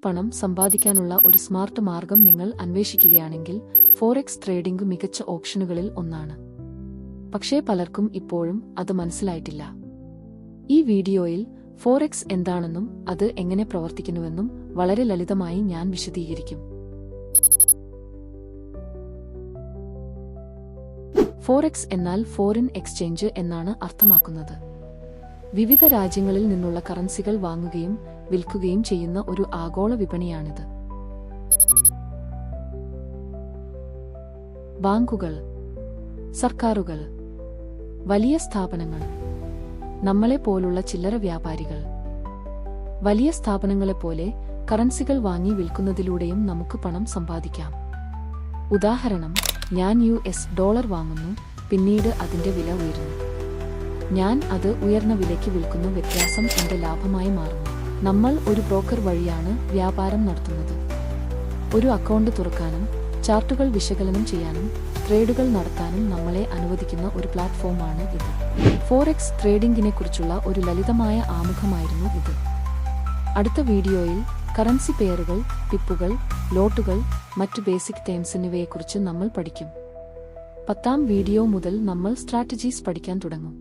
പണം സമ്പാദിക്കാനുള്ള ഒരു സ്മാർട്ട് മാർഗം നിങ്ങൾ അന്വേഷിക്കുകയാണെങ്കിൽ ഫോറക്സ് ട്രേഡിംഗ് മികച്ച ഓപ്ഷനുകളിൽ ഒന്നാണ്. പക്ഷേ പലർക്കും ഇപ്പോഴും അത് മനസ്സിലായിട്ടില്ല. ഈ വീഡിയോയിൽ ഫോറക്സ് എന്താണെന്നും അത് എങ്ങനെ പ്രവർത്തിക്കുന്നുവെന്നും വളരെ ലളിതമായി ഞാൻ വിശദീകരിക്കും. ഫോറക്സ് എന്നാൽ ഫോറിൻ എക്സ്ചേഞ്ച് എന്നാണ് അർത്ഥമാക്കുന്നത്. വിവിധ രാജ്യങ്ങളിൽ നിന്നുള്ള കറൻസികൾ വാങ്ങുകയും വിൽക്കുകയും ചെയ്യുന്ന ഒരു ആഗോള വിപണിയാണിത്. ബാങ്കുകൾ, സർക്കാരുകൾ, വലിയ സ്ഥാപനങ്ങൾ, നമ്മളെ പോലുള്ള ചില്ലറ വ്യാപാരികൾ, വലിയ സ്ഥാപനങ്ങളെപ്പോലെ കറൻസികൾ വാങ്ങി വിൽക്കുന്നതിലൂടെയും നമുക്ക് പണം സമ്പാദിക്കാം. ഉദാഹരണം, ഞാൻ $US വാങ്ങുന്നു, പിന്നീട് അതിന്റെ വില ഉയരുന്നു. ഞാൻ അത് ഉയർന്ന വിലയ്ക്ക് വിൽക്കുന്നു. വ്യത്യാസം എന്റെ ലാഭമായി മാറുന്നു. നമ്മൾ ഒരു ബ്രോക്കർ വഴിയാണ് വ്യാപാരം നടത്തുന്നത്. ഒരു അക്കൗണ്ട് തുറക്കാനും ചാർട്ടുകൾ വിശകലനം ചെയ്യാനും ട്രേഡുകൾ നടത്താനും നമ്മളെ അനുവദിക്കുന്ന ഒരു പ്ലാറ്റ്ഫോമാണ് ഇത്. ഫോറക്സ് ട്രേഡിംഗിനെക്കുറിച്ചുള്ള ഒരു ലളിതമായ ആമുഖമായിരുന്നു ഇത്. അടുത്ത വീഡിയോയിൽ കറൻസി പെയറുകൾ, ടിപ്പുകൾ, ലോട്ടുകൾ, മറ്റ് ബേസിക് ടേംസ് എന്നിവയെക്കുറിച്ച് നമ്മൾ പഠിക്കും. 10ാം വീഡിയോ മുതൽ നമ്മൾ സ്ട്രാറ്റജീസ് പഠിക്കാൻ തുടങ്ങും.